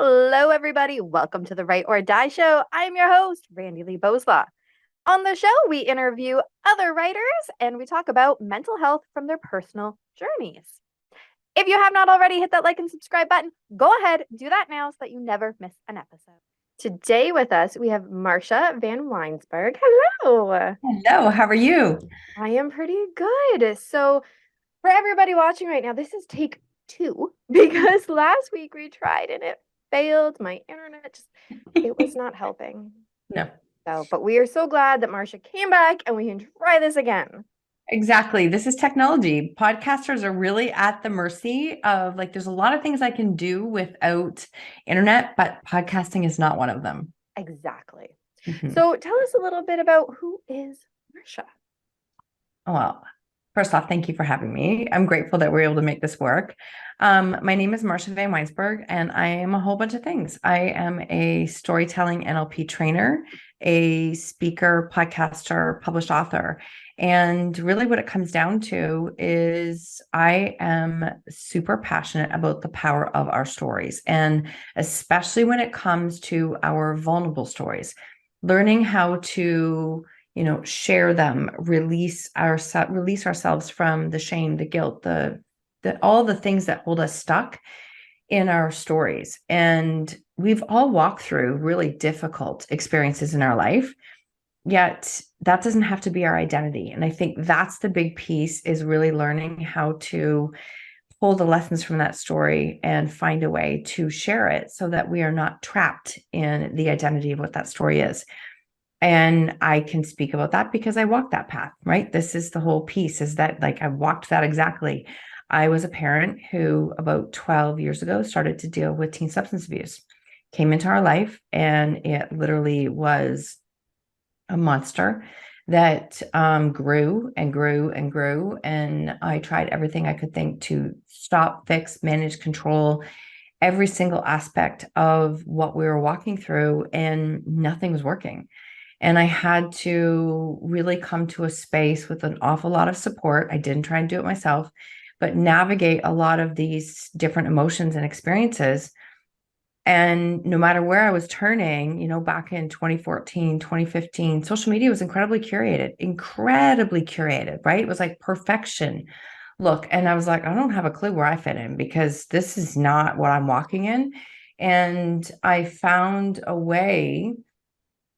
Hello, everybody. Welcome to the Write or Die Show. I'm your host, Randi-lee. On the show, we interview other writers and we talk about mental health from their personal journeys. If you have not already hit that like and subscribe button, go ahead, do that now so that you never miss an episode. Today with us, we have Marsha Vanwynsberghe. Hello. Hello, how are you? I am pretty good. So, for everybody watching right now, this is take two because last week we tried and it failed. My internet just, it was not helping. No, So, but we are so glad that Marsha came back and we can try this again. exactly. This is technology. Podcasters are really at the mercy of there's a lot of things I can do without internet, but podcasting is not one of them. Exactly. Mhm. So, tell us a little bit about who is Marsha. Well, first off, thank you for having me. I'm grateful that we're able to make this work. My name is Marsha Vanwynsberghe, and I am a whole bunch of things. I am a storytelling NLP trainer, a speaker, podcaster, published author. And really, what it comes down to is I am super passionate about the power of our stories, and especially when it comes to our vulnerable stories, learning how to share them, release ourselves from the shame, the guilt, the all the things that hold us stuck in our stories. And we've all walked through really difficult experiences in our life, yet that doesn't have to be our identity. And I think that's the big piece, is really learning how to pull the lessons from that story and find a way to share it so that we are not trapped in the identity of what that story is. And I can speak about that because I walked that path, right? This is the whole piece, is that I walked that exactly. I was a parent who about 12 years ago started to deal with teen substance abuse, came into our life, and it literally was a monster that grew and grew and grew. And I tried everything I could think to stop, fix, manage, control every single aspect of what we were walking through, and nothing was working. And I had to really come to a space with an awful lot of support. I didn't try and do it myself, but navigate a lot of these different emotions and experiences. And no matter where I was turning, back in 2014, 2015, social media was incredibly curated, right? It was like perfection. Look, and I was like, I don't have a clue where I fit in, because this is not what I'm walking in. And I found a way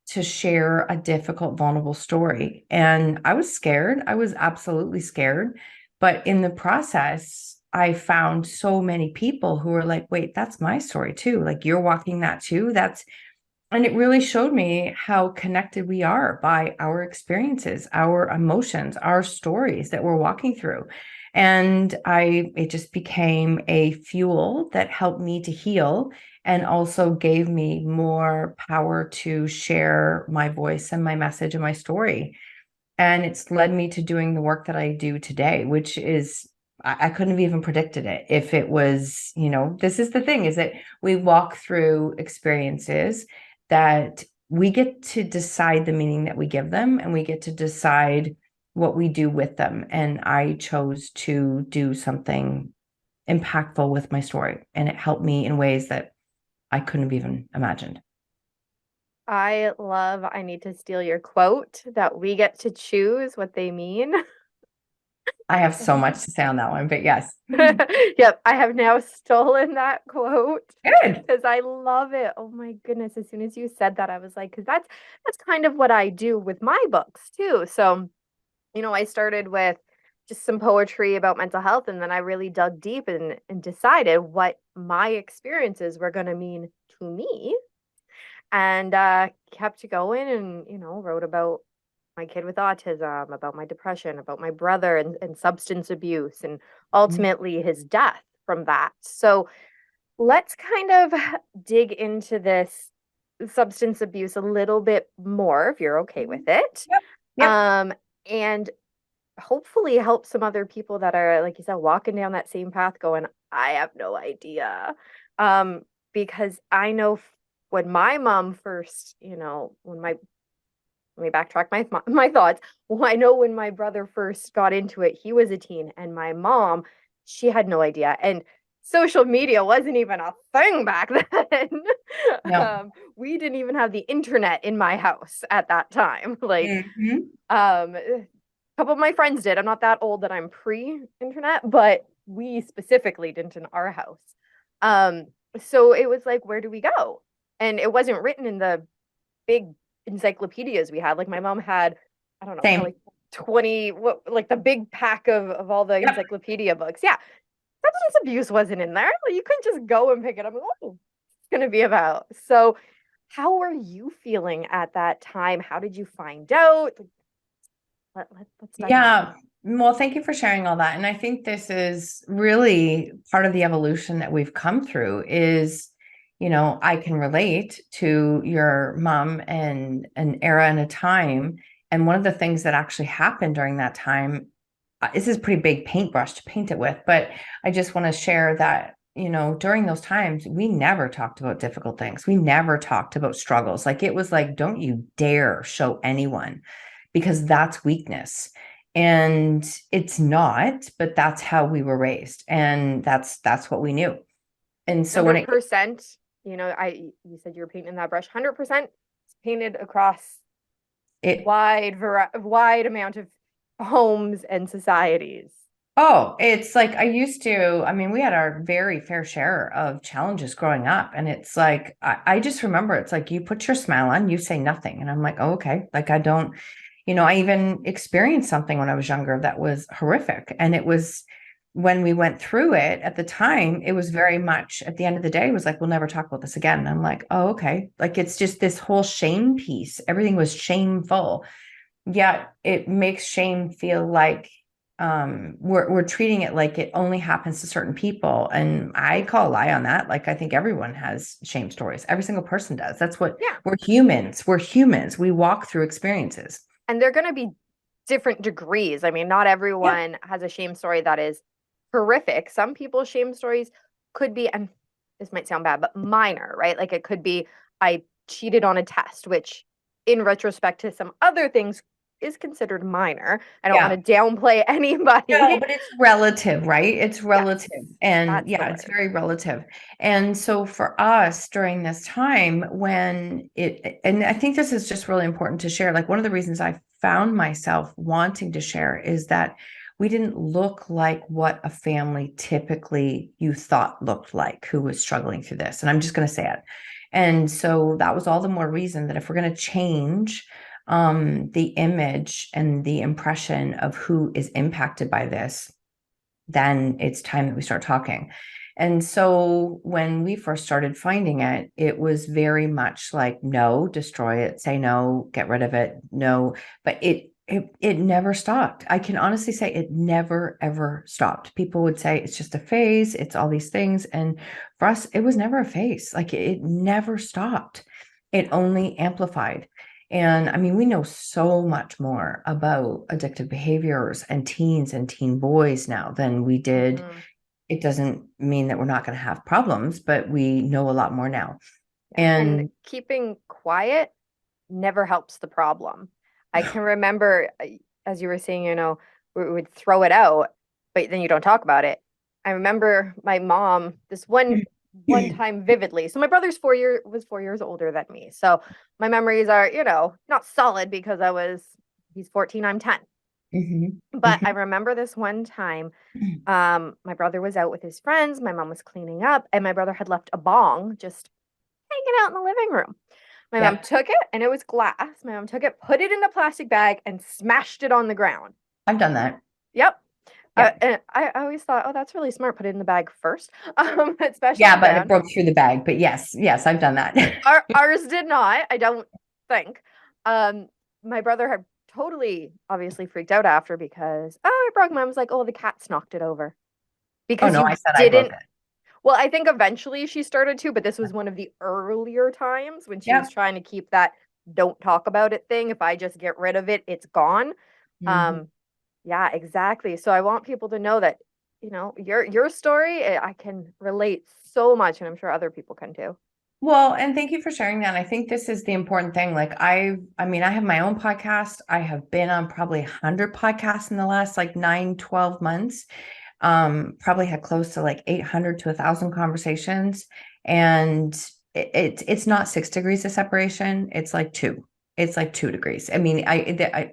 to share a difficult, vulnerable story. And I was scared. I was absolutely scared. But in the process, I found so many people who were like, wait, that's my story too. Like, you're walking that too. And it really showed me how connected we are by our experiences, our emotions, our stories that we're walking through. And it just became a fuel that helped me to heal, and also gave me more power to share my voice and my message and my story. And it's led me to doing the work that I do today, which is, I couldn't have even predicted it if it was, this is the thing, is that we walk through experiences that we get to decide the meaning that we give them, and we get to decide what we do with them. And I chose to do something impactful with my story, and it helped me in ways that I couldn't have even imagined. I need to steal your quote that we get to choose what they mean. I have so much to say on that one, but yes. Yep, I have now stolen that quote Good. because I love it. Oh my goodness, as soon as you said that, I was like, because that's kind of what I do with my books too. So, I started with just some poetry about mental health, and then I really dug deep and decided what my experiences were going to mean to me, and kept going and, wrote about my kid with autism, about my depression, about my brother and substance abuse, and ultimately his death from that. So let's kind of dig into this substance abuse a little bit more, if you're okay with it. Yep. Yep. Um, and hopefully help some other people that are, like you said, walking down that same path going, I have no idea. Because I know when my mom first, when my let me backtrack my thoughts. Well, I know when my brother first got into it, he was a teen, and my mom, she had no idea. And social media wasn't even a thing back then. No. We didn't even have the internet in my house at that time. Like, Mhm. a couple of my friends did. I'm not that old that I'm pre-internet, but we specifically didn't in our house. Um, so it was like, where do we go? And it wasn't written in the big encyclopedias we had. Like my mom had, I don't know, Same. probably 20, what, like the big pack of all the Yep. encyclopedia books. Yeah, substance abuse wasn't in there. Like, you couldn't just go and pick it up. And, oh, it's going to be about. So, how were you feeling at that time? How did you find out? Let's dive in. Yeah. Well, thank you for sharing all that. And I think this is really part of the evolution that we've come through is, I can relate to your mom and an era and a time. And one of the things that actually happened during that time, this is a pretty big paintbrush to paint it with, but I just want to share that, during those times, we never talked about difficult things. We never talked about struggles. Like it was like, don't you dare show anyone because that's weakness. And it's not, but that's how we were raised. And that's what we knew. And so when 100%, you said you were painting that brush. 100% painted across it wide amount of homes and societies. Oh, it's like I mean, we had our very fair share of challenges growing up. And it's like, I just remember it's like you put your smile on, you say nothing. And I'm like, oh, okay. Like I don't, I even experienced something when I was younger that was horrific. And it was when we went through it at the time, it was very much at the end of the day, it was like, we'll never talk about this again. And I'm like, oh, okay. Like it's just this whole shame piece. Everything was shameful. Yet it makes shame feel like we're treating it like it only happens to certain people. And I call a lie on that. Like I think everyone has shame stories. Every single person does. That's what Yeah. we're humans. We're humans. We walk through experiences. And they're going to be different degrees. I mean, not Yeah. everyone has a shame story that is horrific. Some people's shame stories could be, and this might sound bad, but minor, right? Like it could be, I cheated on a test, which in retrospect to some other things is considered minor. I don't Yeah. want to downplay No, anybody. but it's relative, right? It's Yes, relative. And that's the yeah, it's word. very relative. And so for us during this time and I think this is just really important to share. Like one of the reasons I found myself wanting to share is that we didn't look like what a family typically you thought looked like who was struggling through this. And I'm just going to say it. And so that was all the more reason that if we're going to change the image and the impression of who is impacted by this, then it's time that we start talking. And so when we first started finding it, it was very much like, no, destroy it, say no, get rid of it, no. But it never stopped. I can honestly say it never, ever stopped. People would say it's just a phase, it's all these things. And for us, it was never a phase. Like it never stopped. It only amplified. And I mean, we know so much more about addictive behaviors and teens and teen boys now than we did. Mhm. It doesn't mean that we're not going to have problems, but we know a lot more now. Yeah. And And keeping quiet never helps the problem. I can remember, as you were saying, we would throw it out, but then you don't talk about it. I remember my mom this one time vividly. So my brother's 4 years older than me. So my memories are, not solid because he's 14, I'm 10. Mhm, But I mhm, remember this one time, my brother was out with his friends, my mom was cleaning up, and my brother had left a bong just hanging out in the living room. My mom yep, took it and it was glass. My mom took it, put it in a plastic bag, and smashed it on the ground. I've done that. Yep. Yep. And I always thought, oh, that's really smart. Put it in the bag first, but smashed on Yeah, the but it ground. broke through the bag. But yes, yes, I've done that. Ours did not. I don't think. Um, my brother had totally, obviously freaked out after because it broke. Mom was like, oh, the cat's knocked it over Oh because no, I you said I broke didn't. it. Well, I think eventually she started to, but this was one of the earlier times when she was Yep. trying to keep that don't talk about it thing. If I just get rid of it, it's gone. Mhm. Um, yeah, exactly. So I want people to know that, your story, I can relate so much, and I'm sure other people can too. Well, and thank you for sharing that. I think this is the important thing. Like I mean, I have my own podcast. I have been on probably 100 podcasts in the last like 9, 12 months. probably had close to like 800 to 1,000 conversations. And it's not 6 degrees of separation. It's like two. It's like 2 degrees. I mean,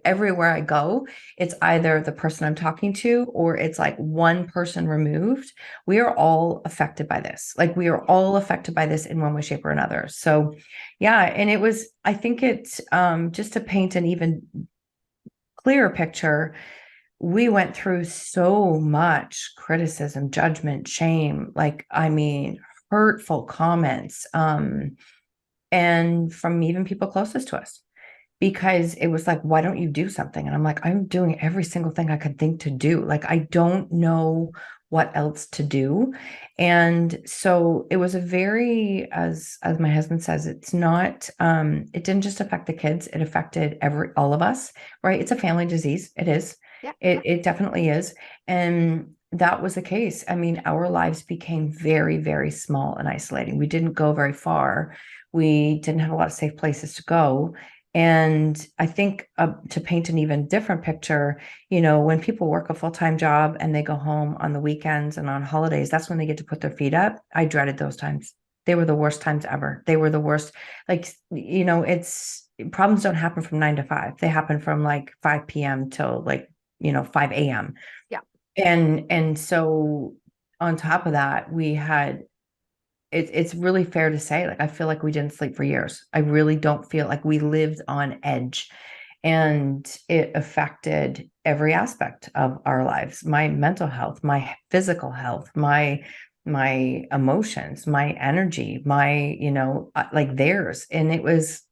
everywhere I go, it's either the person I'm talking to or it's like one person removed. We are all affected by this. Like we are all affected by this in one way, shape, or another. So yeah, and it was, I think it's just to paint an even clearer picture, we went through so much criticism, judgment, shame, like, I mean, hurtful comments, and from even people closest to us, because it was like, why don't you do something? And I'm like, I'm doing every single thing I could think to do. Like, I don't know what else to do. And so it was a very, as my husband says, it's not, it didn't just affect the kids, it affected all of us, right? It's a family disease. It is. Yeah. It definitely is. And that was the case. I mean, our lives became very, very small and isolating. We didn't go very far. We didn't have a lot of safe places to go. And I think to paint an even different picture, when people work a full-time job and they go home on the weekends and on holidays, that's when they get to put their feet up. I dreaded those times. They were the worst times ever. They were the worst. Like, it's problems don't happen from 9 to 5. They happen from like 5 p.m. till like, 5 a.m. Yeah. And so on top of that, we had it's really fair to say, like, I feel like we didn't sleep for years. I really don't feel like we lived on edge, and it affected every aspect of our lives, my mental health, my physical health, my emotions, my energy, my, like theirs. And it was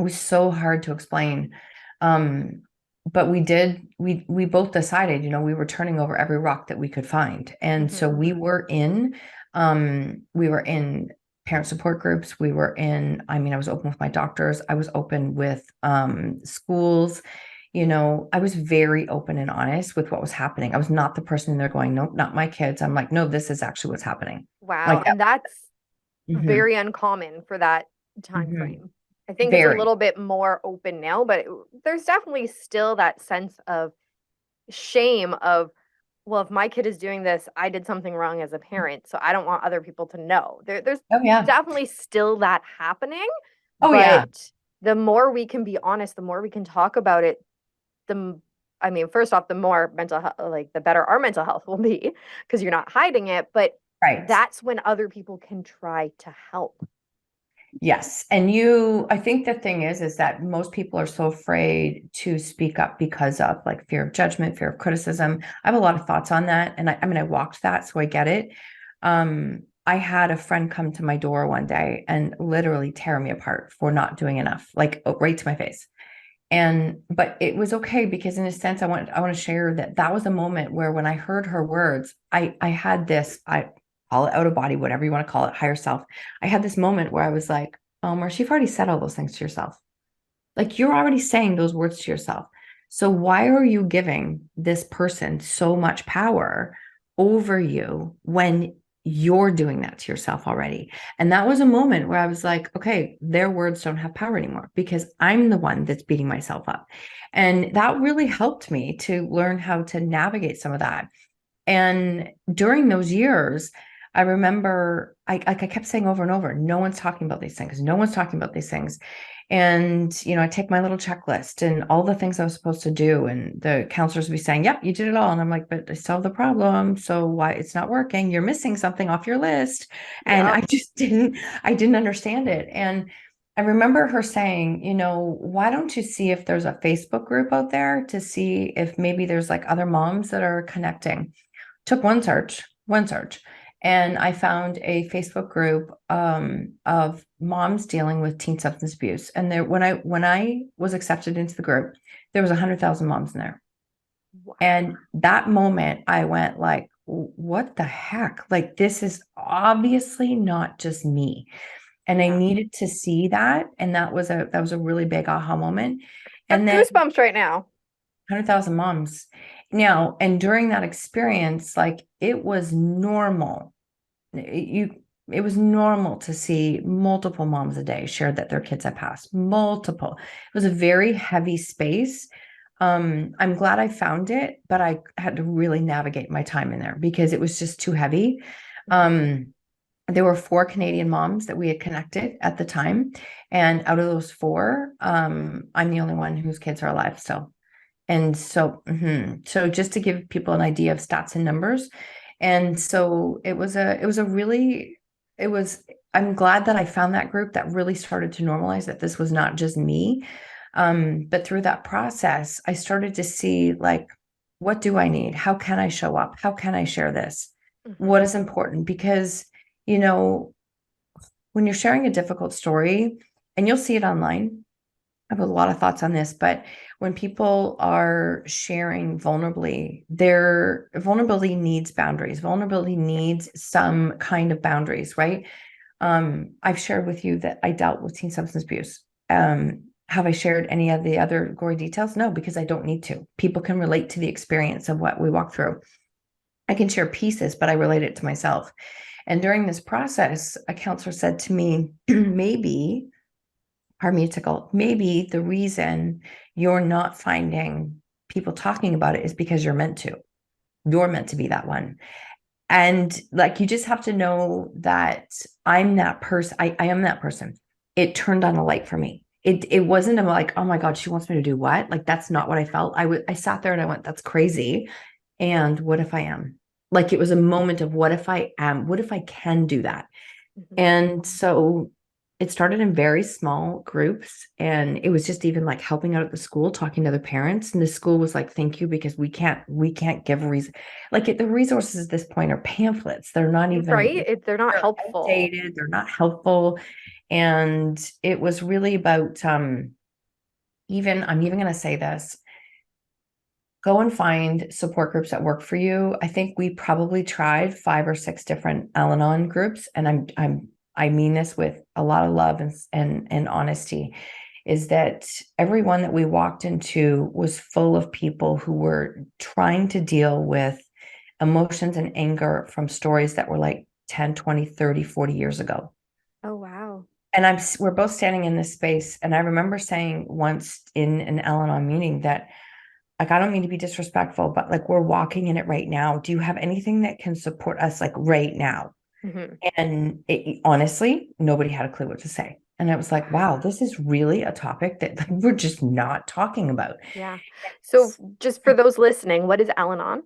so hard to explain. But we both decided, we were turning over every rock that we could find. And so we were in parent support groups. I was open with my doctors. I was open with schools. I was very open and honest with what was happening. I was not the person there going, nope, not my kids. I'm like, no, this is actually what's happening. Wow. Like, And that's mhm, very uncommon for that time mhm, frame. I think it's a very, little bit more open now, but there's definitely still that sense of shame of, well, if my kid is doing this, I did something wrong as a parent, so I don't want other people to know. There's oh yeah, definitely still that happening, oh yeah, but the more we can be honest, the more we can talk about it, the I mean, first off, the more mental health, like the better our mental health will be because you're not hiding it, but right. that's when other people can try to help. Yes. And I think the thing is that most people are so afraid to speak up because of like fear of judgment, fear of criticism. I have a lot of thoughts on that. And I mean, I walked that, so I get it. I had a friend come to my door one day and literally tear me apart for not doing enough, like right to my face. But it was okay, because in a sense, I want to share that was a moment where when I heard her words, I had this, I call it out of body, whatever you want to call it, higher self. I had this moment where I was like, Marcia, you've already said all those things to yourself. Like, you're already saying those words to yourself. So why are you giving this person so much power over you when you're doing that to yourself already? And that was a moment where I was like, okay, their words don't have power anymore because I'm the one that's beating myself up. And that really helped me to learn how to navigate some of that. And during those years, I remember I kept saying over and over, no one's talking about these things. No one's talking about these things. And, I take my little checklist and all the things I was supposed to do. And the counselors would be saying, yep, you did it all. And I'm like, but I solved the problem. So why it's not working? You're missing something off your list. And Yeah. I didn't understand it. And I remember her saying, why don't you see if there's a Facebook group out there to see if maybe there's like other moms that are connecting. Took one search, and I found a Facebook group of moms dealing with teen substance abuse. And there, when I was accepted into the group, there was 100,000 moms in there. Wow. And that moment, I went like, "What the heck? Like, this is obviously not just me." And I Yeah. needed to see that, and that was a really big aha moment. I have And then goosebumps right now. 100,000 moms. Now, and during that experience, like, it was normal. It was normal to see multiple moms a day share that their kids had passed. Multiple. It was a very heavy space. I'm glad I found it, but I had to really navigate my time in there because it was just too heavy. Mhm. There were 4 Canadian moms that we had connected at the time. And out of those 4, I'm the only one whose kids are alive still. And so, so just to give people an idea of stats and numbers. And so it was, I'm glad that I found that group that really started to normalize that this was not just me. But through that process, I started to see like, what do I need? How can I show up? How can I share this? What Mhm. is important? Because, you know, when you're sharing a difficult story, and you'll see it online, I have a lot of thoughts on this, but when people are sharing vulnerably, their vulnerability needs boundaries. Vulnerability needs some kind of boundaries, right? I've shared with you that I dealt with teen substance abuse. Have I shared any of the other gory details? No, because I don't need to. People can relate to the experience of what we walk through. I can share pieces, but I relate it to myself. And during this process, a counselor said to me, maybe harmetical. Maybe the reason you're not finding people talking about it is because you're meant to. You're meant to be that one. And like you just have to know that I'm that person. I am that person. It turned on a light for me. It wasn't like, oh my God, she wants me to do what? Like that's not what I felt. I sat there and I went, that's crazy. And what if I am? Like it was a moment of what if I am? What if I can do that? Mhm. And so it started in very small groups. And it was just even like helping out at the school, talking to other parents. And the school was like, thank you, because we can't give a reason. Like the resources at this point are pamphlets. They're not even, Right? They're not they're helpful. outdated, they're not helpful. And it was really about I'm even gonna say this, go and find support groups that work for you. I think we probably tried 5 or 6 different Al-Anon groups, and I mean this with a lot of love and honesty, is that everyone that we walked into was full of people who were trying to deal with emotions and anger from stories that were like 10, 20, 30, 40 years ago. Oh, wow. And we're both standing in this space. And I remember saying once in an Al-Anon meeting that, like, I don't mean to be disrespectful, but like we're walking in it right now. Do you have anything that can support us like right now? Mhm. And honestly, nobody had a clue what to say. And I was like, wow, Wow. this is really a topic that like, we're just not talking about. Yeah. So just for those listening, what is Al-Anon?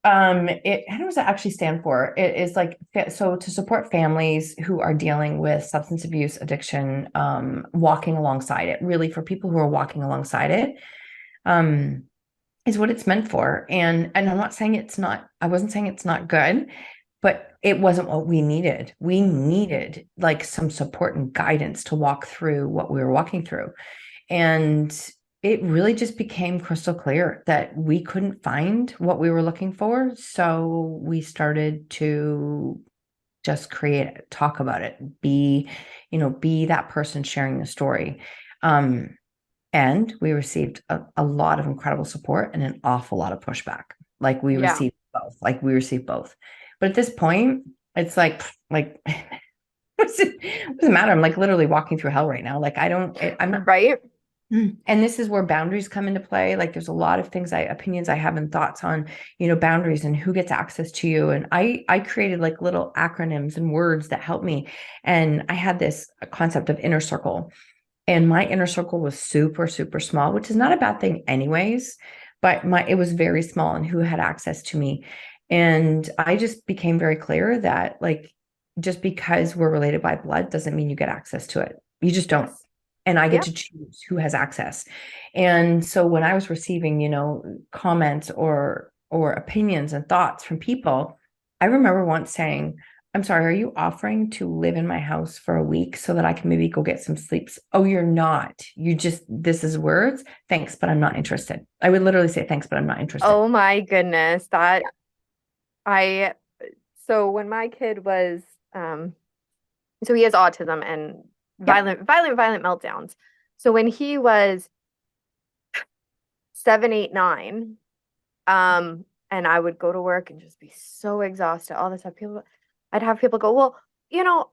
How does it actually stand for? It is like, so to support families who are dealing with substance abuse, addiction, walking alongside it, really for people who are walking alongside it. Um, is what it's meant for. And I'm not saying it's not, I wasn't saying it's not good, but it wasn't what we needed. We needed like some support and guidance to walk through what we were walking through. And it really just became crystal clear that we couldn't find what we were looking for. So we started to just create it, talk about it, be that person sharing the story. Um, and we received a lot of incredible support and an awful lot of pushback. Like we Yeah. received both. Like we received both. But at this point, it's like it doesn't matter. I'm like literally walking through hell right now. Like I'm not. Right? And this is where boundaries come into play. Like there's a lot of things opinions I have and thoughts on, boundaries and who gets access to you. And I created like little acronyms and words that help me. And I had this concept of inner circle, and my inner circle was super, super small, which is not a bad thing anyways, but it was very small and who had access to me. And I just became very clear that like just because we're related by blood doesn't mean you get access to it. You just don't. Yes. And I get Yep. to choose who has access. And so when I was receiving, comments or opinions and thoughts from people, I remember once saying, I'm sorry, are you offering to live in my house for a week so that I can maybe go get some sleep? Oh, you're not. This is words. Thanks, but I'm not interested. I would literally say thanks, but I'm not interested. Oh my goodness. Yeah. I, so when my kid was, um, so he has autism and Yep. violent meltdowns. So when he was 7, 8, 9, and I would go to work and just be so exhausted all the time. I'd have people go, well,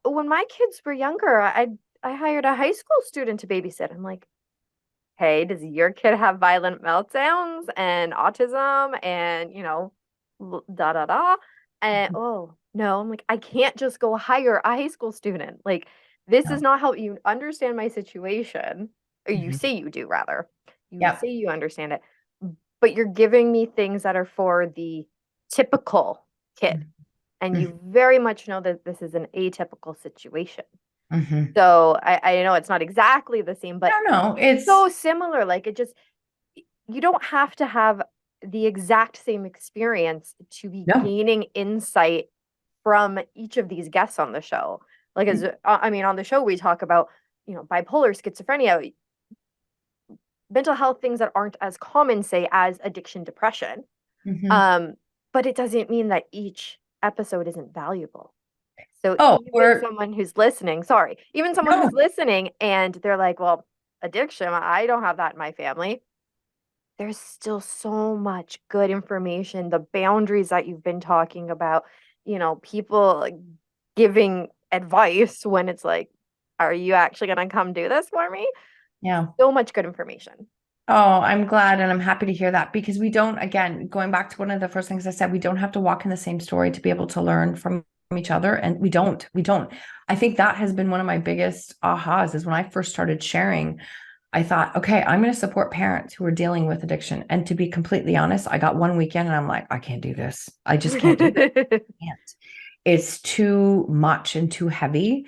when my kids were younger, I hired a high school student to babysit. I'm like, hey, does your kid have violent meltdowns and autism and, da da da? And oh, no, I'm like, I can't just go hire a high school student. Like, this is No. not how you understand my situation. Or you Mhm. say you do, rather. You Yep. say you understand it, but you're giving me things that are for the typical kid. And Mhm. you very much know that this is an atypical situation. Mhm. So I know it's not exactly the same, but No, no, it's so similar. Like it just, you don't have to have the exact same experience to be no. gaining insight from each of these guests on the show. Like, as I mean, on the show, we talk about, bipolar, schizophrenia, mental health things that aren't as common, say, as addiction, depression. Mhm. Um, but it doesn't mean that each episode isn't valuable. So Oh, even we're someone who's listening, sorry, even someone no. who's listening and they're like, well, addiction, I don't have that in my family. There's still so much good information, the boundaries that you've been talking about, people like, giving advice when it's like, are you actually going to come do this for me? Yeah. So much good information. Oh, I'm glad and I'm happy to hear that because we don't, again, going back to one of the first things I said, we don't have to walk in the same story to be able to learn from each other. And we don't. I think that has been one of my biggest ahas is when I first started sharing, I thought, okay, I'm going to support parents who are dealing with addiction. And to be completely honest, I got one weekend and I'm like, I can't do this. I just can't do this. I can't. It's too much and too heavy.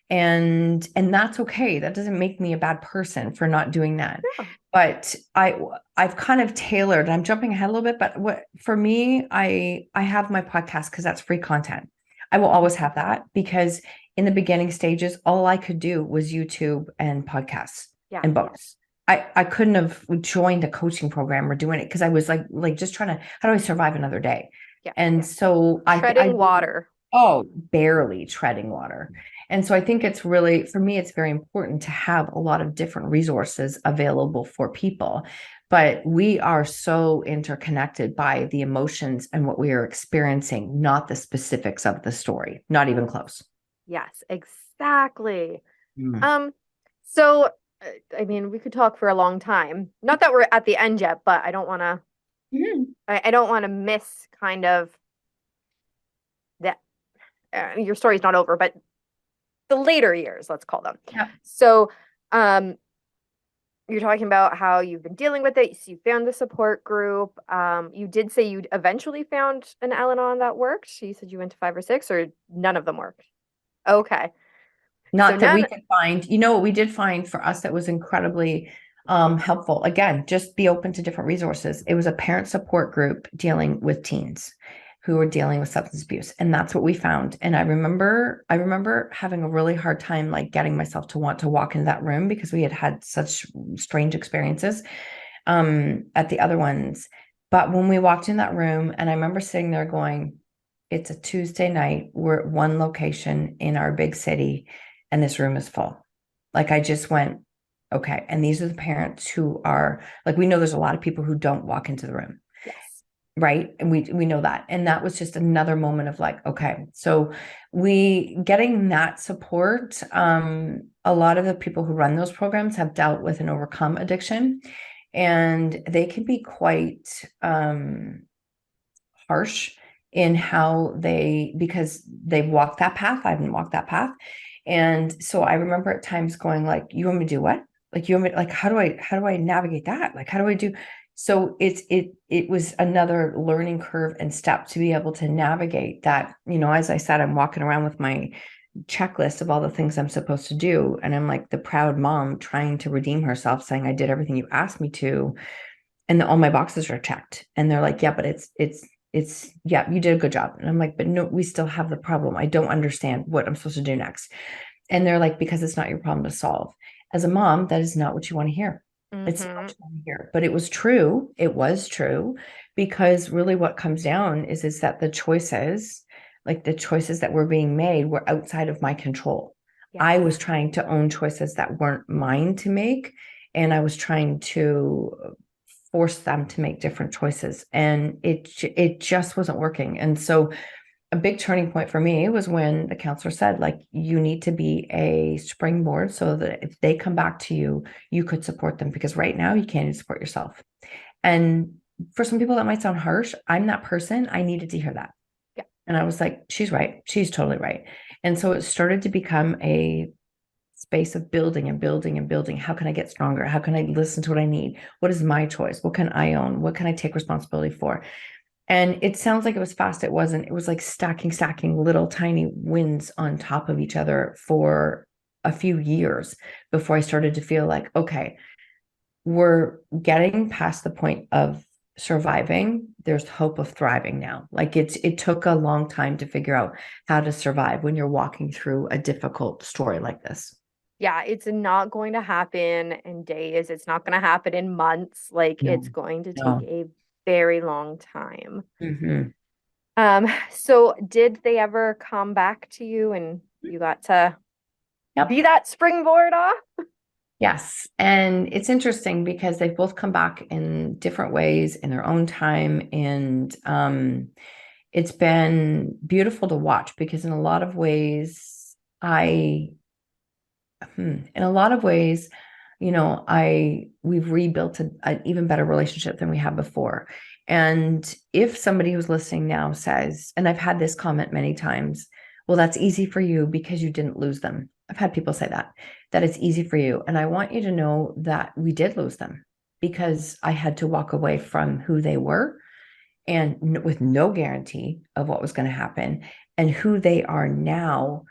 And that's okay. That doesn't make me a bad person for not doing that. Yeah. But I've kind of tailored, I'm jumping ahead a little bit, but what for me, I have my podcast because that's free content. I will always have that because in the beginning stages, all I could do was YouTube and podcasts Yeah. and books. I couldn't have joined a coaching program or doing it because I was like just trying to, how do I survive another day? Yeah. And so I Treading water. oh, barely treading water. And so I think it's really, for me, it's very important to have a lot of different resources available for people. But we are so interconnected by the emotions and what we are experiencing, not the specifics of the story, not even close. Yes, exactly. Mm. Um, so I mean, we could talk for a long time. Not that we're at the end yet, but Mhm. I don't want to miss kind of that your story's not over, but the later years, let's call them. Yeah. So, um, you're talking about how you've been dealing with it. So you found the support group. You did say you eventually found an Al-Anon that worked. You said you went to 5 or 6, or none of them worked. Okay. So Not that we none. could find, you know what we did find for us that was incredibly helpful. Again, just be open to different resources. It was a parent support group dealing with teens who were dealing with substance abuse. And that's what we found. And I remember having a really hard time like getting myself to want to walk into that room because we had had such strange experiences at the other ones. But when we walked in that room, and I remember sitting there going, it's a Tuesday night. We're at one location in our big city, and this room is full. Like I just went, okay. And these are the parents who are like, we know there's a lot of people who don't walk into the room, Yes. right? And we know that. And that was just another moment of like, okay, so we getting that support. A lot of the people who run those programs have dealt with and overcome addiction, and they can be quite harsh in how because they've walked that path. I haven't walked that path. And so I remember at times going like, you want me to do what? Like you want me, like, how do I navigate that? Like, how do I do? So it was another learning curve and step to be able to navigate that. As I said, I'm walking around with my checklist of all the things I'm supposed to do. And I'm like the proud mom trying to redeem herself, saying, I did everything you asked me to, and all my boxes are checked. And they're like, yeah, but it's yeah, you did a good job. And I'm like, but no, we still have the problem. I don't understand what I'm supposed to do next. And they're like, because it's not your problem to solve. As a mom, that is not what you want to hear. It's not what Mm-hmm. you want to hear. But it was true. It was true, because really what comes down is that the choices that were being made were outside of my control. Yes. I was trying to own choices that weren't mine to make. And I was trying to force them to make different choices. And it just wasn't working. And so a big turning point for me was when the counselor said, like, you need to be a springboard so that if they come back to you, you could support them, because right now you can't even support yourself. And for some people that might sound harsh. I'm that person. I needed to hear that. Yeah. And I was like, she's right. She's totally right. And so it started to become a space of building and building and building. How can I get stronger? How can I listen to what I need? What is my choice? What can I own? What can I take responsibility for? And it sounds like it was fast. It wasn't. It was like stacking little tiny wins on top of each other for a few years before I started to feel like, okay, we're getting past the point of surviving. There's hope of thriving now. Like it took a long time to figure out how to survive when you're walking through a difficult story like this. Yeah, it's not going to happen in days. It's not going to happen in months. Like it's No, going to take no. a very long time. Mm-hmm. So did they ever come back to you and you got to Yep. be that springboard off? Yes. And it's interesting because they've both come back in different ways in their own time. And it's been beautiful to watch because in a lot of ways, in a lot of ways, we've rebuilt an even better relationship than we had before. And if somebody who's listening now says, and I've had this comment many times, well, that's easy for you because you didn't lose them. I've had people say that it's easy for you. And I want you to know that we did lose them because I had to walk away from who they were and with no guarantee of what was going to happen, and who they are now.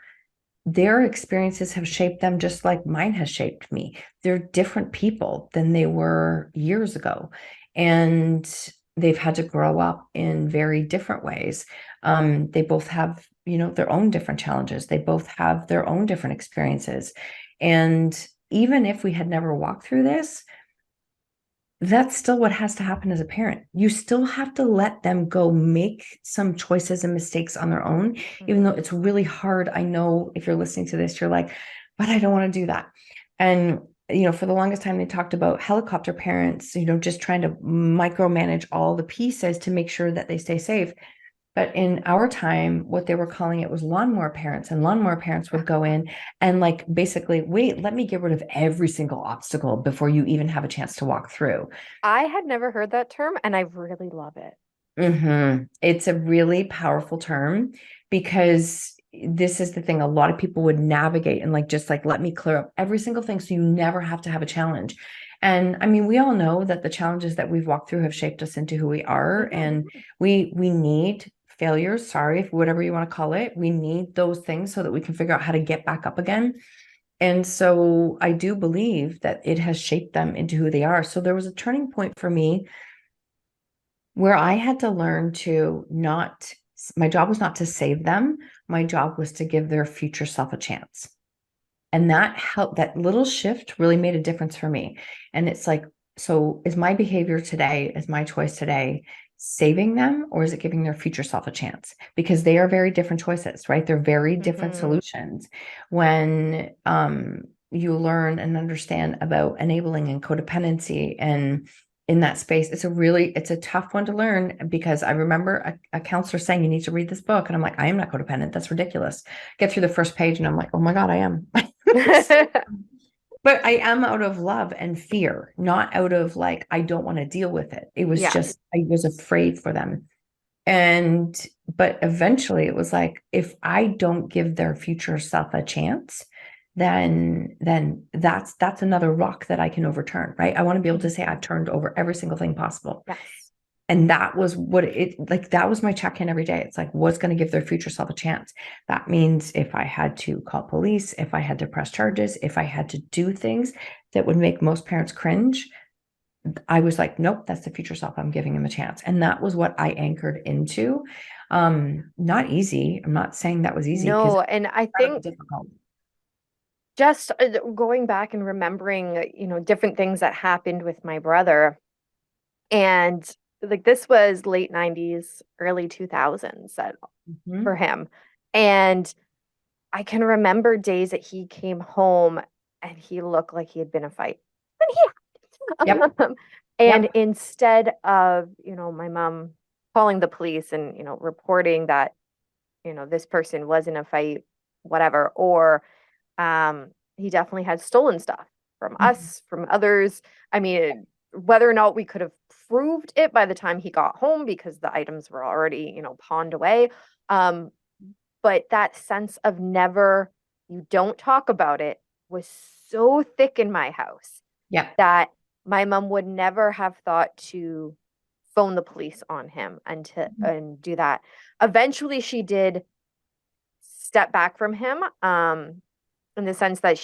Their experiences have shaped them just like mine has shaped me. They're different people than they were years ago. And they've had to grow up in very different ways. They both have, their own different challenges. They both have their own different experiences. And even if we had never walked through this, that's still what has to happen as a parent. You still have to let them go make some choices and mistakes on their own, even though it's really hard. I know if you're listening to this, you're like, but I don't want to do that. And, for the longest time, they talked about helicopter parents, just trying to micromanage all the pieces to make sure that they stay safe. But in our time, what they were calling it was lawnmower parents, and lawnmower parents would go in and like basically, wait, let me get rid of every single obstacle before you even have a chance to walk through. I had never heard that term and I really love it. It's a really powerful term because this is the thing. A lot of people would navigate and like, just like, let me clear up every single thing so you never have to have a challenge. And I mean, we all know that the challenges that we've walked through have shaped us into who we are. And we need failures, sorry, whatever you want to call it. We need those things so that we can figure out how to get back up again. And so I do believe that it has shaped them into who they are. So there was a turning point for me where I had to learn to not, my job was not to save them. My job was to give their future self a chance. And that helped, that little shift really made a difference for me. And it's like, so is my behavior today, is my choice today, saving them, or is it giving their future self a chance? Because they are very different choices, right? They're very different solutions. When you learn and understand about enabling and codependency and in that space, it's a tough one to learn, because I remember a counselor saying, you need to read this book. And I'm like, I am not codependent. That's ridiculous. Get through the first page and I'm like, oh my God, I am. But I am out of love and fear, not out of like, I don't want to deal with it. It was Yeah. just, I was afraid for them. But eventually it was like, if I don't give their future self a chance, then that's another rock that I can overturn, right? I want to be able to say I've turned over every single thing possible. Yes. And that was that was my check-in every day. It's like, what's going to give their future self a chance? That means if I had to call police, if I had to press charges, if I had to do things that would make most parents cringe, I was like, nope, that's the future self. I'm giving him a chance. And that was what I anchored into. Not easy. I'm not saying that was easy, because No, and I it's think difficult. just going back and remembering, different things that happened with my brother. And like this was late 90s, early 2000s for him. And I can remember days that he came home and he looked like he had been in a fight. Yep. And Yep. instead of, my mom calling the police and, reporting that this person was in a fight, whatever, or he definitely had stolen stuff from Mhm. us, from others. I mean, whether or not we could have proved it by the time he got home because the items were already, pawned away. Um, but that sense of never, you don't talk about it was so thick in my house Yeah. that my mom would never have thought to phone the police on him and do that. Eventually she did step back from him, in the sense that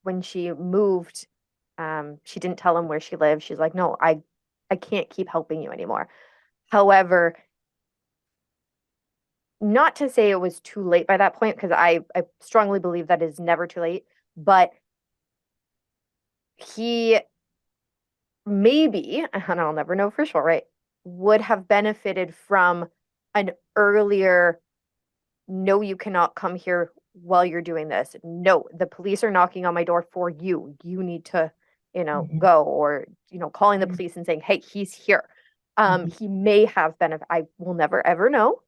when she moved, she didn't tell him where she lived. She's like, no, I can't keep helping you anymore. However, not to say it was too late by that point, because I strongly believe that is never too late, but he maybe, and I'll never know for sure, right, would have benefited from an earlier, no, you cannot come here while you're doing this. No, the police are knocking on my door for you. You need to, Mhm. go, or, calling the police and saying, hey, he's here. Mhm. He may have benefit. I will never ever know.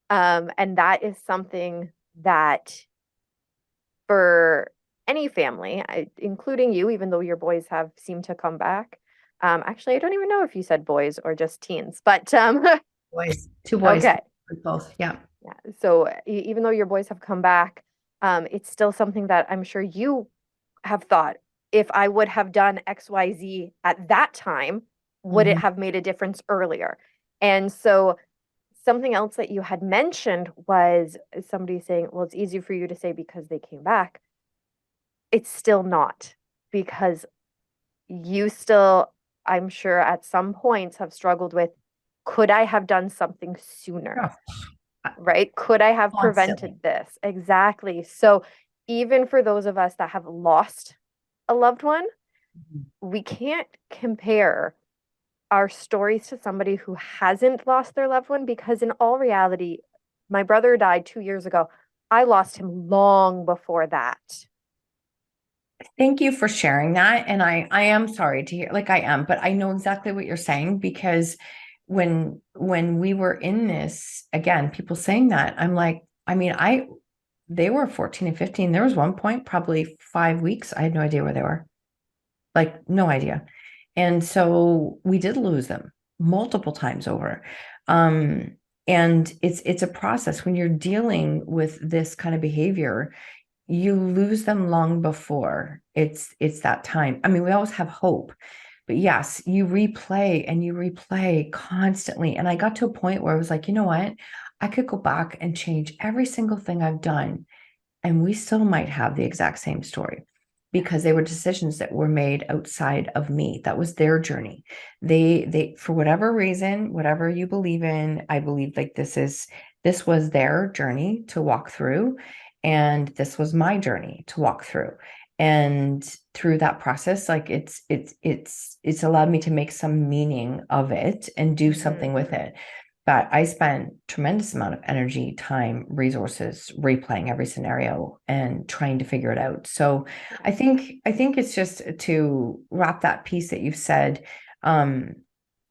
And that is something that for any family, including you, even though your boys have seemed to come back. Actually, I don't even know if you said boys or just teens, but Boys, two boys, okay. both. Yeah. Yeah. So even though your boys have come back, it's still something that I'm sure you have thought, if I would have done XYZ at that time, would it Mhm. have made a difference earlier? And so something else that you had mentioned was somebody saying, well, it's easy for you to say because they came back. It's still not, because you still, I'm sure at some points have struggled with, could I have done something sooner? Oh, Right? Could I have constantly. prevented this? Exactly. So even for those of us that have lost a loved one, Mhm. we can't compare our stories to somebody who hasn't lost their loved one, because in all reality, my brother died 2 years ago. I lost him long before that. Thank you for sharing that. And I am sorry to hear, like I am, but I know exactly what you're saying because when we were in this, again, people saying that, I'm like, I mean, they were 14 and 15. There was one point, probably 5 weeks. I had no idea where they were. Like, no idea. And so we did lose them multiple times over. Um, and it's a process when you're dealing with this kind of behavior, you lose them long before it's that time. I mean, we always have hope, but yes, you replay and you replay constantly. And I got to a point where I was like, you know what? I could go back and change every single thing I've done, and we still might have the exact same story because they were decisions that were made outside of me. That was their journey. They for whatever reason, whatever you believe in, I believe like this was their journey to walk through, and this was my journey to walk through. And through that process, like it's allowed me to make some meaning of it and do something Hmm. with it. But I spent tremendous amount of energy, time, resources replaying every scenario and trying to figure it out. So Yeah. I think it's just to wrap that piece that you've said. Um,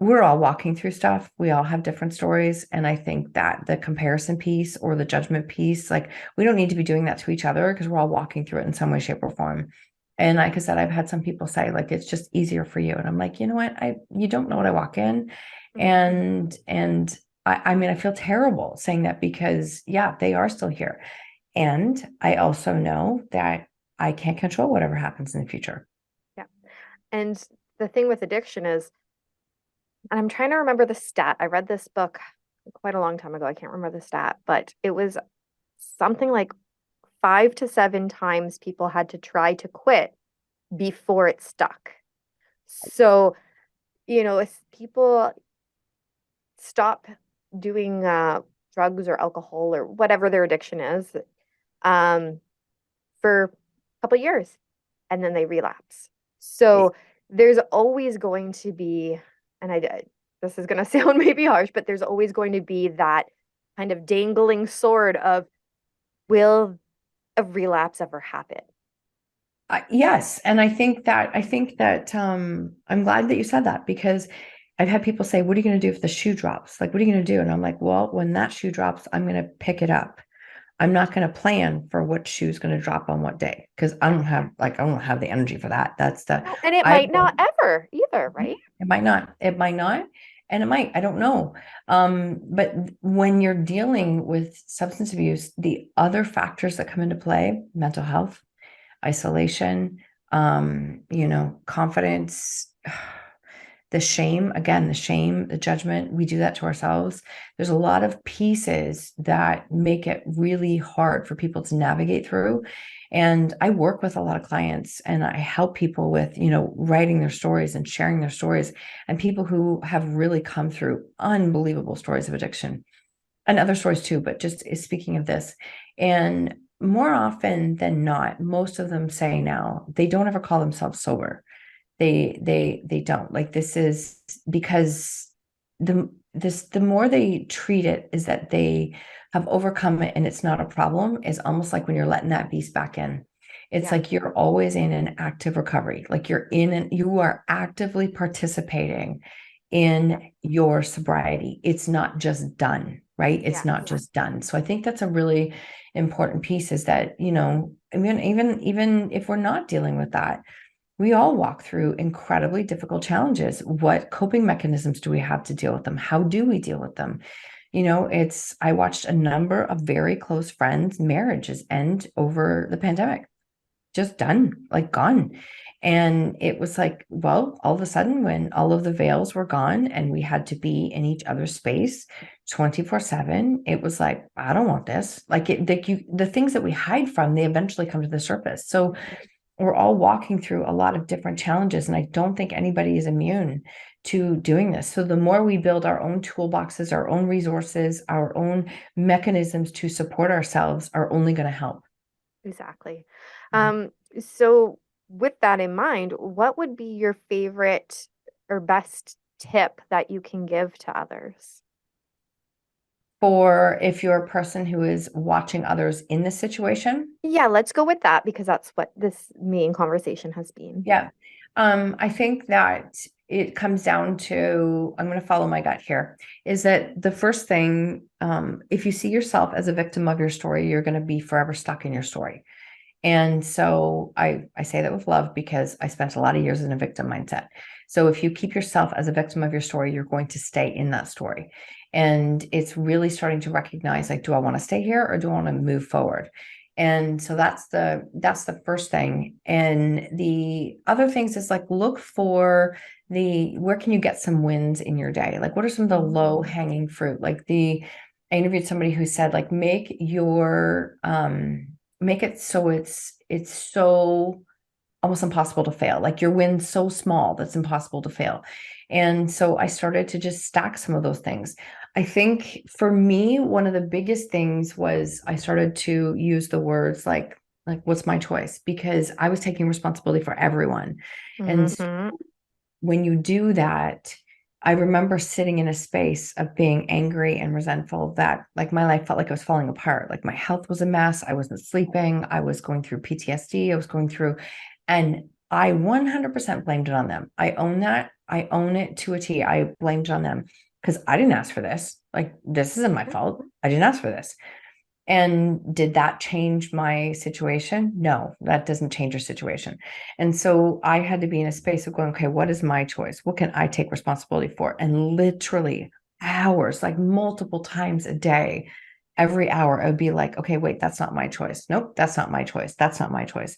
we're all walking through stuff. We all have different stories. And I think that the comparison piece or the judgment piece, like we don't need to be doing that to each other because we're all walking through it in some way, shape, or form. And like I said, I've had some people say, like, it's just easier for you. And I'm like, you know what? You don't know what I walk in. Hmm. And I mean, I feel terrible saying that because yeah, they are still here. And I also know that I can't control whatever happens in the future. Yeah. And the thing with addiction is, and I'm trying to remember the stat. I read this book quite a long time ago. I can't remember the stat, but it was something like 5 to 7 times people had to try to quit before it stuck. So, if people stop doing drugs or alcohol or whatever their addiction is, um, for a couple years, and then they relapse. So there's always going to be, and this is going to sound maybe harsh, but there's always going to be that kind of dangling sword of, will a relapse ever happen? Yes, and I think that I'm glad that you said that because I've had people say, what are you going to do if the shoe drops? Like, what are you going to do? And I'm like, well, when that shoe drops, I'm going to pick it up. I'm not going to plan for what shoe's going to drop on what day because I don't have the energy for that. That's the No, and it I might not ever either, right? it might not, and it might, I don't know. But when you're dealing with substance abuse, the other factors that come into play, mental health, isolation, confidence, the shame, again, the shame, the judgment, we do that to ourselves. There's a lot of pieces that make it really hard for people to navigate through. And I work with a lot of clients and I help people with, writing their stories and sharing their stories, and people who have really come through unbelievable stories of addiction and other stories too, but just speaking of this. And more often than not, most of them say now they don't ever call themselves sober. They don't. Like, this is because the more they treat it is that they have overcome it and it's not a problem. It's almost like when you're letting that beast back in. It's Yeah, like you're always in an active recovery. Like you are actively participating in your sobriety. It's not just done, right? It's yeah, not just done. So I think that's a really important piece, is that, I mean, even if we're not dealing with that, we all walk through incredibly difficult challenges. What coping mechanisms do we have to deal with them? How do we deal with them? I watched a number of very close friends' marriages end over the pandemic, just done, like gone. And it was like, well, all of a sudden, when all of the veils were gone and we had to be in each other's space 24/7, it was like, I don't want this. The things that we hide from, they eventually come to the surface. So we're all walking through a lot of different challenges, and I don't think anybody is immune to doing this. So the more we build our own toolboxes, our own resources, our own mechanisms to support ourselves, are only going to help. exactly. So with that in mind, what would be your favorite or best tip that you can give to others? For if you're a person who is watching others in this situation, Yeah, let's go with that because that's what this main conversation has been. yeah. I think that it comes down to, I'm going to follow my gut here, is that the first thing, if you see yourself as a victim of your story, you're going to be forever stuck in your story. And so I say that with love because I spent a lot of years in a victim mindset. So if you keep yourself as a victim of your story, you're going to stay in that story. And it's really starting to recognize, like, do I want to stay here or do I want to move forward? And so that's the first thing. And the other things is, like, look for where can you get some wins in your day? Like, what are some of the low hanging fruit? I interviewed somebody who said, like, make it so it's so almost impossible to fail. Like, your win's so small that's impossible to fail. And so I started to just stack some of those things. I think for me, one of the biggest things was I started to use the words like what's my choice? Because I was taking responsibility for everyone. And Hmm. when you do that, I remember sitting in a space of being angry and resentful that, like, my life felt like it was falling apart. Like, my health was a mess. I wasn't sleeping. I was going through PTSD. And I 100% blamed it on them. I own that. I own it to a T. I blamed it on them because I didn't ask for this. Like, this isn't my fault. I didn't ask for this. And did that change my situation? No, that doesn't change your situation. And so I had to be in a space of going, okay, what is my choice? What can I take responsibility for? And literally hours, like multiple times a day, every hour, I would be like, okay, wait, that's not my choice. Nope, that's not my choice. That's not my choice.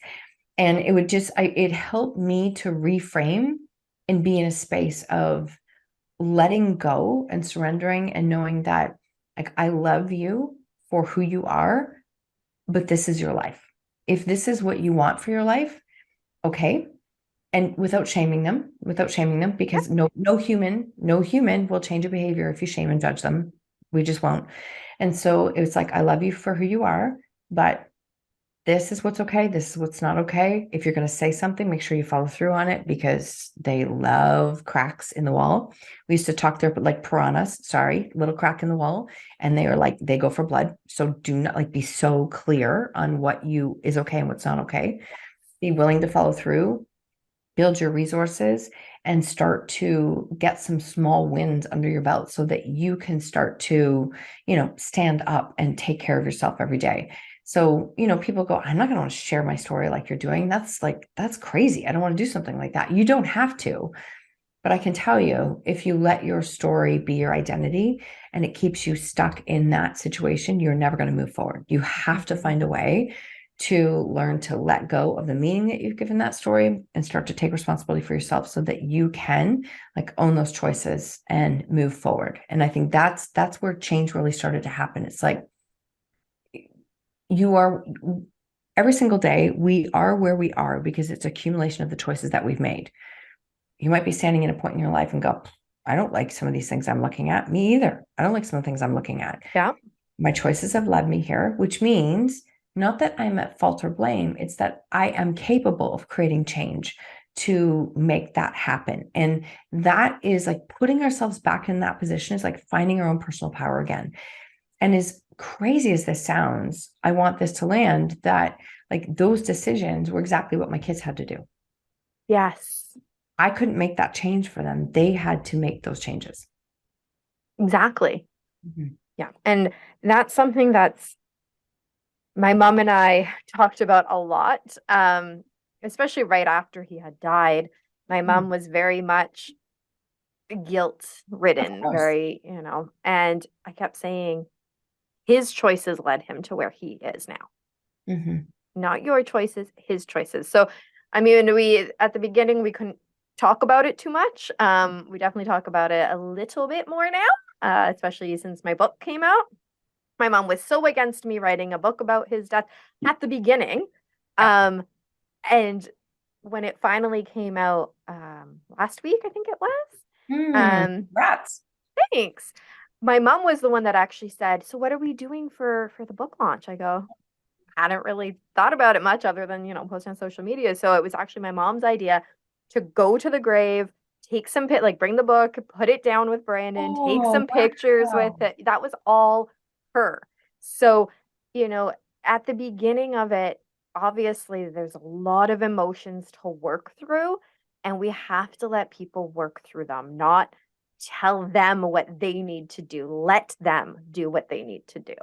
And it would it helped me to reframe and be in a space of letting go and surrendering and knowing that, like, I love you for who you are, but this is your life. If this is what you want for your life, okay. And without shaming them, Yep. because no human will change a behavior if you shame and judge them. We just won't. And so it's like, I love you for who you are, but this is what's okay. This is what's not okay. If you're going to say something, make sure you follow through on it, because they love cracks in the wall. We used to talk there, but like piranhas, sorry, little crack in the wall. And they are like, they go for blood. So do not, like, be so clear on what you is okay and what's not okay. Be willing to follow through, build your resources and start to get some small wins under your belt so that you can start to, stand up and take care of yourself every day. So, people go, I'm not going to want to share my story like you're doing. That's crazy. I don't want to do something like that. You don't have to. But I can tell you, if you let your story be your identity and it keeps you stuck in that situation, you're never going to move forward. You have to find a way to learn to let go of the meaning that you've given that story and start to take responsibility for yourself so that you can own those choices and move forward. And I think that's where change really started to happen. It's like every single day, we are where we are because it's accumulation of the choices that we've made. You might be standing at a point in your life and go, I don't like some of these things I'm looking at. Me either. I don't like some of the things I'm looking at. Yeah. My choices have led me here, which means not that I'm at fault or blame. It's that I am capable of creating change to make that happen. And that is like putting ourselves back in that position is like finding our own personal power again. And as crazy as this sounds, I want this to land that those decisions were exactly what my kids had to do. Yes. I couldn't make that change for them. They had to make those changes. Exactly. Mm-hmm. Yeah. And that's something that's my mom and I talked about a lot, especially right after he had died. My mom was very much guilt ridden, very, and I kept saying his choices led him to where he is now. Mm-hmm. Not your choices, his choices. So, I mean, at the beginning, we couldn't talk about it too much. We definitely talk about it a little bit more now, especially since my book came out. My mom was so against me writing a book about his death at the beginning. And when it finally came out last week, I think it was. Congrats. Thanks. My mom was the one that actually said, so what are we doing for the book launch? I go, I hadn't really thought about it much other than, posting on social media. So it was actually my mom's idea to go to the grave, take some bring the book, put it down with Brandon, take some pictures with it. That was all her. So, at the beginning of it, obviously there's a lot of emotions to work through, and we have to let people work through them, not tell them what they need to do. Let them do what they need to do.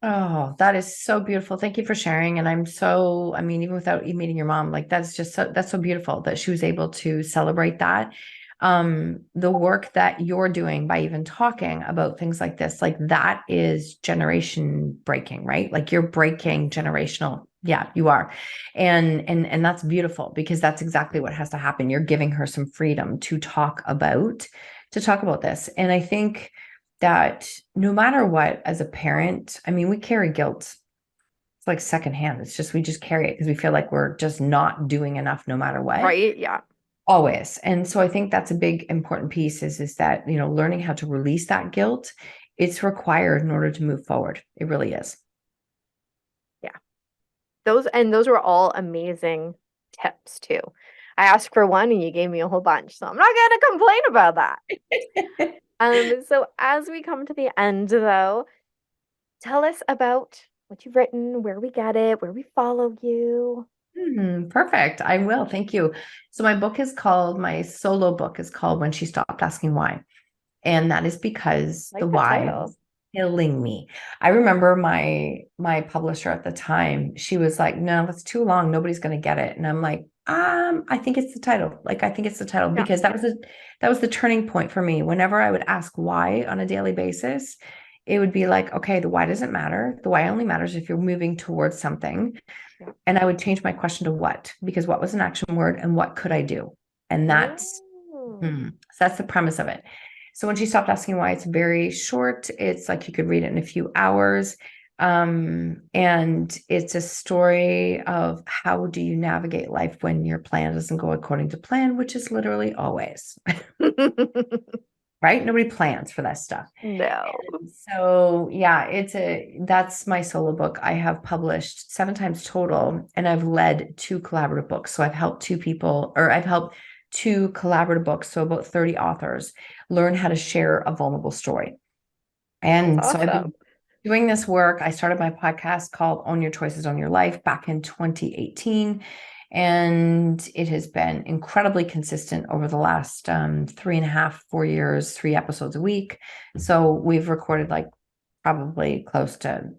Oh, that is so beautiful. Thank you for sharing. And even without you meeting your mom, that's so beautiful that she was able to celebrate that. The work that you're doing by even talking about things like this, that is generation breaking, right? You're breaking generational. Yeah, you are. And that's beautiful because that's exactly what has to happen. You're giving her some freedom to talk about this. And I think that no matter what, as a parent, we carry guilt. It's secondhand. We just carry it because we feel like we're just not doing enough no matter what. Right. Yeah. Always. And so I think that's a big important piece is that, learning how to release that guilt, it's required in order to move forward. It really is. Yeah. Those were all amazing tips too. I asked for one and you gave me a whole bunch, so I'm not going to complain about that. So as we come to the end though, tell us about what you've written, where we get it, where we follow you. Perfect. I will. Thank you. So my solo book is called When She Stopped Asking Why. And that is because the why was killing me. I remember my publisher at the time, she was like, no, that's too long. Nobody's going to get it. And I'm like, I think it's the title. I think it's the title because that was the turning point for me. Whenever I would ask why on a daily basis, it would be like, okay, the why doesn't matter. The why only matters if you're moving towards something. Yeah. And I would change my question to what, because what was an action word and what could I do? And so that's the premise of it. So When She Stopped Asking Why, it's very short. It's you could read it in a few hours. And it's a story of how do you navigate life when your plan doesn't go according to plan, which is literally always. Right? Nobody plans for that stuff. No. And so yeah, that's my solo book. I have published 7 times total, and I've led 2 collaborative books. So I've helped 2 collaborative books. So about 30 authors learn how to share a vulnerable story. And so I've been doing this work. I started my podcast called Own Your Choices, Own Your Life back in 2018. And it has been incredibly consistent over the last 3.5, 4 years, 3 episodes a week. So we've recorded like probably close to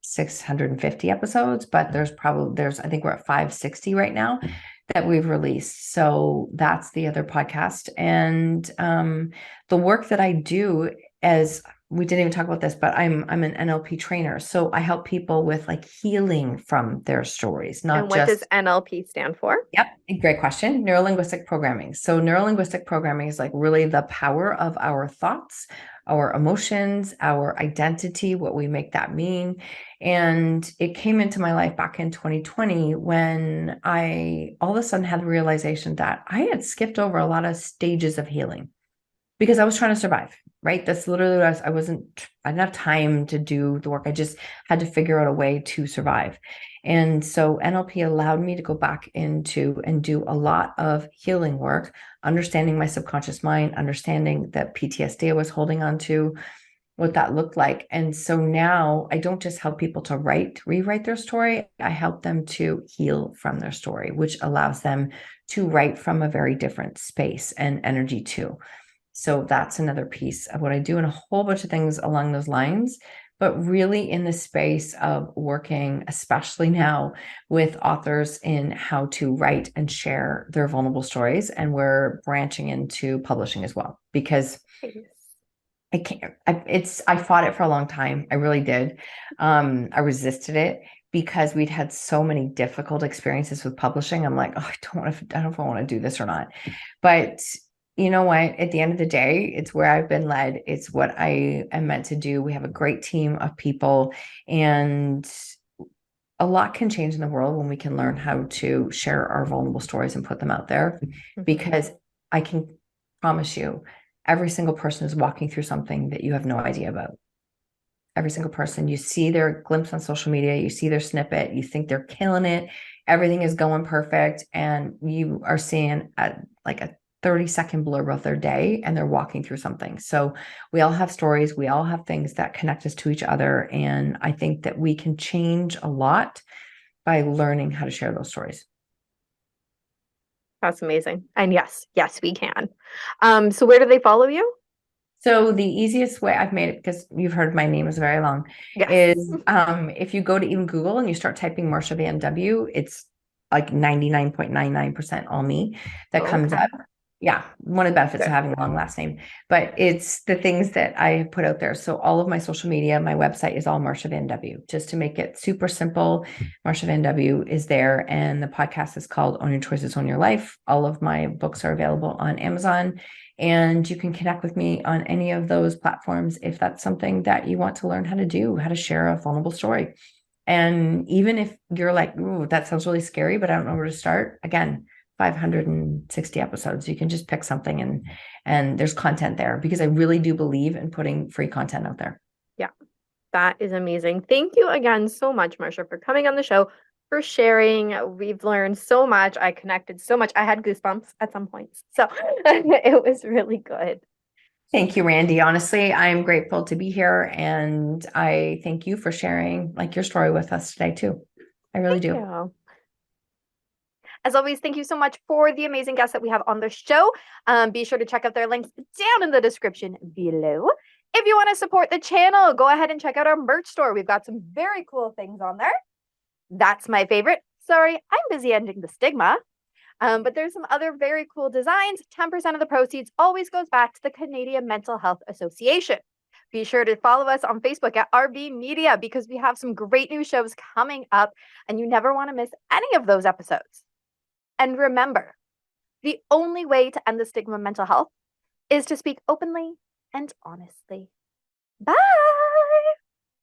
650 episodes, but I think we're at 560 right now that we've released. So that's the other podcast. And the work that I do, as we didn't even talk about this, but I'm an NLP trainer. So I help people with like healing from their stories, not And what just does NLP stand for? Yep, great question. Neurolinguistic programming. So neurolinguistic programming is like really the power of our thoughts, our emotions, our identity, what we make that mean. And it came into my life back in 2020 when I all of a sudden had the realization that I had skipped over a lot of stages of healing because I was trying to survive, right? That's literally what I didn't have time to do the work. I just had to figure out a way to survive. And so NLP allowed me to go back into and do a lot of healing work, understanding my subconscious mind, understanding that PTSD I was holding on to, what that looked like. And so now I don't just help people to rewrite their story. I help them to heal from their story, which allows them to write from a very different space and energy too. So that's another piece of what I do, and a whole bunch of things along those lines, but really in the space of working, especially now with authors in how to write and share their vulnerable stories. And we're branching into publishing as well, because I can't, I fought it for a long time. I really did. I resisted it because we'd had so many difficult experiences with publishing. I'm like, oh, I don't know if I want to do this or not. But you know what? At the end of the day, it's where I've been led. It's what I am meant to do. We have a great team of people, and a lot can change in the world when we can learn how to share our vulnerable stories and put them out there. Because I can promise you, every single person is walking through something that you have no idea about. Every single person, you see their glimpse on social media, you see their snippet, you think they're killing it, everything is going perfect, and you are seeing like a 30-second blurb of their day, and they're walking through something. So we all have stories, we all have things that connect us to each other, and I think that we can change a lot by learning how to share those stories. That's amazing. And yes, we can. So where do they follow you? So the easiest way I've made it, because you've heard my name is very long, Yes. is if you go to even Google and you start typing Marsha VNW, it's like 99.99% all me that comes Okay. up. Yeah, one of the benefits Good. of having a long last name, but it's the things that I have put out there. So all of my social media, my website is all Marsha VNW, just to make it super simple. Marsha VNW is there, and the podcast is called Own Your Choices, Own Your Life. All of my books are available on Amazon. And you can connect with me on any of those platforms if that's something that you want to learn how to do, how to share a vulnerable story. And even if you're like, ooh, that sounds really scary, but I don't know where to start. Again, 560 episodes. You can just pick something, and there's content there, because I really do believe in putting free content out there. Yeah, that is amazing. Thank you again so much, Marsha, for coming on the show, for sharing. We've learned so much. I connected so much. I had goosebumps at some points. So it was really good. Thank you, Randy. Honestly, I'm grateful to be here, and I thank you for sharing like your story with us today too. I really do. Yeah. As always, thank you so much for the amazing guests that we have on the show. Be sure to check out their links down in the description below. If you want to support the channel, go ahead and check out our merch store. We've got some very cool things on there. That's my favorite. Sorry, I'm busy ending the stigma. But there's some other very cool designs. 10% of the proceeds always goes back to the Canadian Mental Health Association. Be sure to follow us on Facebook at RV Media, because we have some great new shows coming up, and you never want to miss any of those episodes. And remember, the only way to end the stigma of mental health is to speak openly and honestly. Bye.